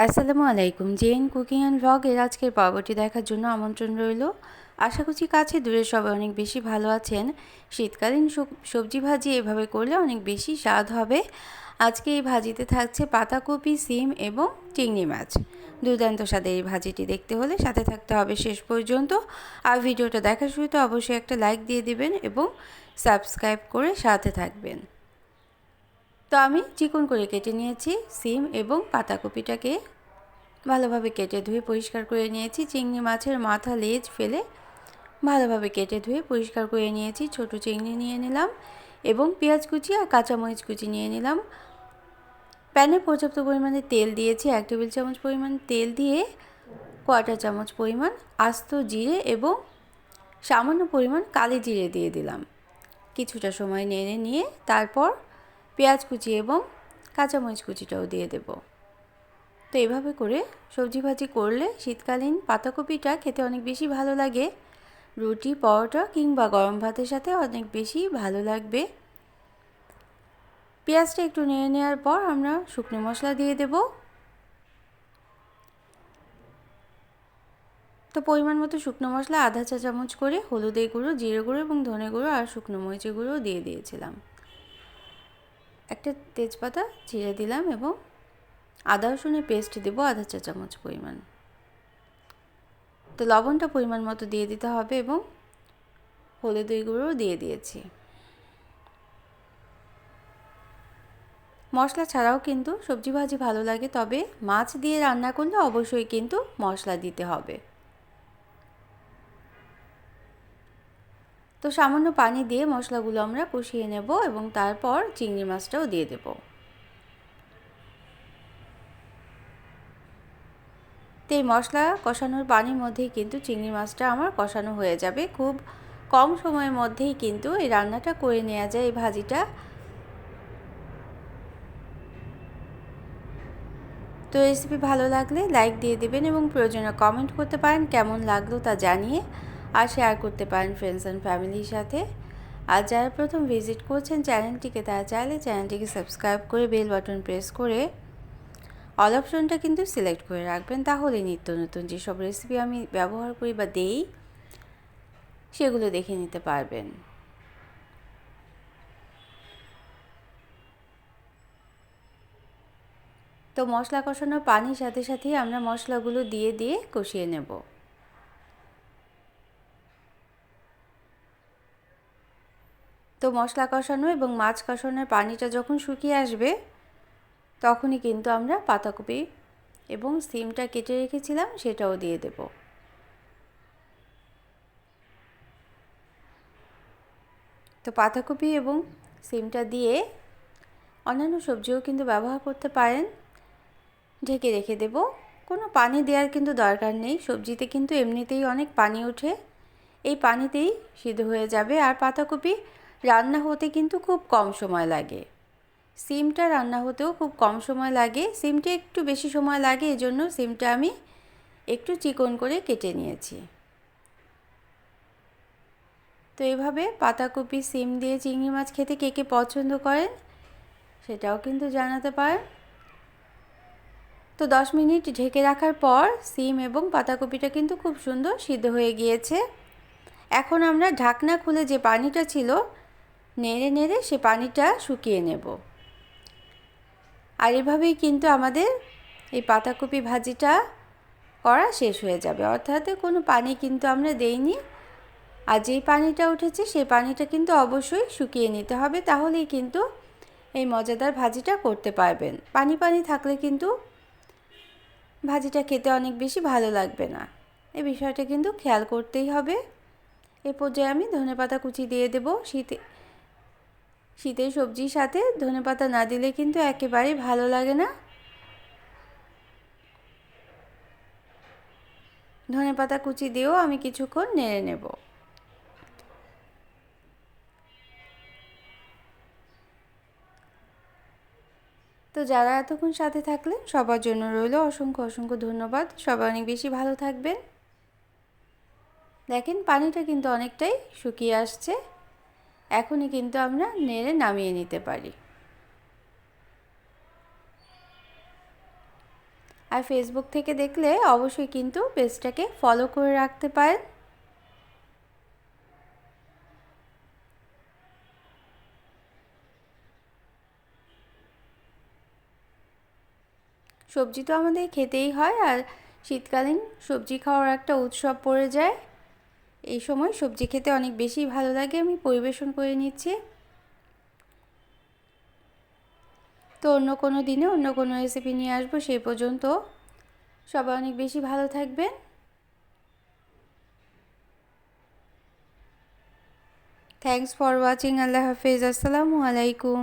আসসালামু আলাইকুম। Gen cooking and ভ্লগের আজকের পর্বটি দেখার জন্য আমন্ত্রণ রইল। আশা করছি কাছে দূরে সবাই অনেক বেশি ভালো আছেন। শীতকালীন সবজি ভাজি এভাবে করলে অনেক বেশি স্বাদ হবে। আজকে এই ভাজিতে থাকছে পাতাকপি, সিম এবং চিংড়ি মাছ। দুর্দান্ত স্বাদের এই ভাজিটি দেখতে হলে সাথে থাকতে হবে শেষ পর্যন্ত। আর ভিডিওটা দেখার শুরুতে অবশ্যই একটা লাইক দিয়ে দিবেন এবং সাবস্ক্রাইব করে সাথে থাকবেন। তো আমি চিকন করে কেটে নিয়েছি সিম এবং পাতাকপিটাকে ভালোভাবে কেটে ধুয়ে পরিষ্কার করে নিয়েছি। চিংড়ি মাছের মাথা লেজ ফেলে ভালোভাবে কেটে ধুয়ে পরিষ্কার করে নিয়েছি। ছোট চিংড়ি নিয়ে নিলাম এবং পেঁয়াজ কুচি আর কাঁচামরিচ কুচি নিয়ে নিলাম। প্যানে পর্যাপ্ত পরিমাণে তেল দিয়েছি। 1 টেবিল চামচ পরিমাণ তেল দিয়ে 1/4 চামচ পরিমাণ আস্ত জিরে এবং সামান্য পরিমাণ কালি জিরে দিয়ে দিলাম। কিছুটা সময় নেড়ে নিয়ে তারপর পেঁয়াজ কুচি এবং কাঁচামরিচ কুচিটাও দিয়ে দেব। তো এভাবে করে সবজি ভাজি করলে শীতকালীন পাতাকপিটা খেতে অনেক বেশি ভালো লাগে। রুটি, পরোটা কিংবা গরম ভাতের সাথে অনেক বেশি ভালো লাগবে। পেঁয়াজটা একটু নেড়ে নেওয়ার পর আমরা শুকনো মশলা দিয়ে দেব। তো পরিমাণ মতো শুকনো মশলা আধা চা চামচ করে হলুদের গুঁড়ো, জিরে গুঁড়ো এবং ধনে গুঁড়ো আর শুকনো মরিচের গুঁড়ো দিয়ে দিয়েছিলাম। একটা তেজপাতা ছিঁড়ে দিলাম এবং আদা রসুনের পেস্ট দেব আধা চা চামচ পরিমাণ। তো লবণটা পরিমাণ মতো দিয়ে দিতে হবে এবং হলুদের গুঁড়ো দিয়ে দিয়েছি। মশলা ছাড়াও কিন্তু সবজি ভাজি ভালো লাগে, তবে মাছ দিয়ে রান্না করলে অবশ্যই কিন্তু মশলা দিতে হবে। তো সামান্য পানি দিয়ে মশলাগুলো আমরা কষিয়ে নেব এবং তারপর চিংড়ি মাছটাও দিয়ে দেব। তো এই মশলা কষানোর পানির মধ্যেই কিন্তু চিংড়ি মাছটা আমার কষানো হয়ে যাবে। খুব কম সময়ের মধ্যেই কিন্তু এই রান্নাটা করে নেওয়া যায়, এই ভাজিটা। তো রেসিপি ভালো লাগলে লাইক দিয়ে দেবেন এবং প্রয়োজনে কমেন্ট করতে পারেন কেমন লাগলো তা জানিয়ে, আর শেয়ার করতে পারেন ফ্রেন্ডস অ্যান্ড ফ্যামিলির সাথে। আর যারা প্রথম ভিজিট করছেন চ্যানেলটিকে, তারা চাইলে চ্যানেলটিকে সাবস্ক্রাইব করে বেল বাটন প্রেস করে অল অপশনটা কিন্তু সিলেক্ট করে রাখবেন। তাহলে নিত্য নতুন যেসব রেসিপি আমি ব্যবহার করি বা দেই সেগুলো দেখে নিতে পারবেন। তো মশলা কষানোর পানির সাথে সাথেই আমরা মশলাগুলো দিয়ে দিয়ে কষিয়ে নেব। তো মশলা কষানো এবং মাছ কষানোর পানিটা যখন শুকিয়ে আসবে তখনই কিন্তু আমরা পাতাকপি এবং সিমটা কেটে রেখেছিলাম সেটাও দিয়ে দেব। তো পাতাকপি এবং সিমটা দিয়ে অন্যান্য সবজিও কিন্তু ব্যবহার করতে পারেন। ঢেকে রেখে দেব। কোনো পানি দেওয়ার কিন্তু দরকার নেই, সবজিতে কিন্তু এমনিতেই অনেক পানি ওঠে, এই পানিতেই সিদ্ধ হয়ে যাবে। আর পাতাকপি রান্না হতে কিন্তু খুব কম সময় লাগে, সিমটা রান্না হতেও খুব কম সময় লাগে। সিমটা একটু বেশি সময় লাগে, এজন্য সিমটা আমি একটু চিকন করে কেটে নিয়েছি। তো এইভাবে পাতাকপি, সিম দিয়ে চিংড়ি মাছ খেতে কে কে পছন্দ করেন সেটাও কিন্তু জানাতে পারেন। তো 10 মিনিট ঢেকে রাখার পর সিম এবং পাতাকপিটা কিন্তু খুব সুন্দর সিদ্ধ হয়ে গিয়েছে। এখন আমরা ঢাকনা খুলে যে পানিটা ছিল নেড়ে নেড়ে সে পানিটা শুকিয়ে নেব। আর এভাবেই কিন্তু আমাদের এই পাতাকপি ভাজিটা করা শেষ হয়ে যাবে, অর্থাৎ কোনো পানি কিন্তু আমরা দেইনি। আর যেই পানিটা উঠেছে সেই পানিটা কিন্তু অবশ্যই শুকিয়ে নিতে হবে, তাহলেই কিন্তু এই মজাদার ভাজিটা করতে পারবেন। পানি পানি থাকলে কিন্তু ভাজিটা খেতে অনেক বেশি ভালো লাগবে না, এই বিষয়টা কিন্তু খেয়াল করতেই হবে। এই পর্যায়ে আমি ধনেপাতা কুচি দিয়ে দেব। শীতের সবজির সাথে ধনেপাতা না দিলে কিন্তু একেবারেই ভালো লাগে না। ধনেপাতা কুচি দিয়েও আমি কিছুক্ষণ নেড়ে নেব। তো যারা এতক্ষণ সাথে থাকলেন সবার জন্য রইল অসংখ্য অসংখ্য ধন্যবাদ। সবাই অনেক বেশি ভালো থাকবেন। দেখেন পানিটা কিন্তু অনেকটাই শুকিয়ে আসছে, এখনই কিন্তু আমরা নেড়ে নামিয়ে নিতে পারি। আর ফেসবুক থেকে দেখলে অবশ্যই কিন্তু পেজটাকে ফলো করে রাখতে পারেন। সবজি তো আমাদের খেতেই হয়, আর শীতকালীন সবজি খাওয়ার একটা উৎসব পড়ে যায়। এই সময় সবজি খেতে অনেক বেশি ভালো লাগে। আমি পরিবেশন করে নিচ্ছি। তো অন্য কোনো দিনে অন্য কোনো রেসিপি নিয়ে আসবো। সেই পর্যন্ত সবাই অনেক বেশি ভালো থাকবেন। Thanks for watching. আল্লাহ হাফেজ। আসসালামু আলাইকুম।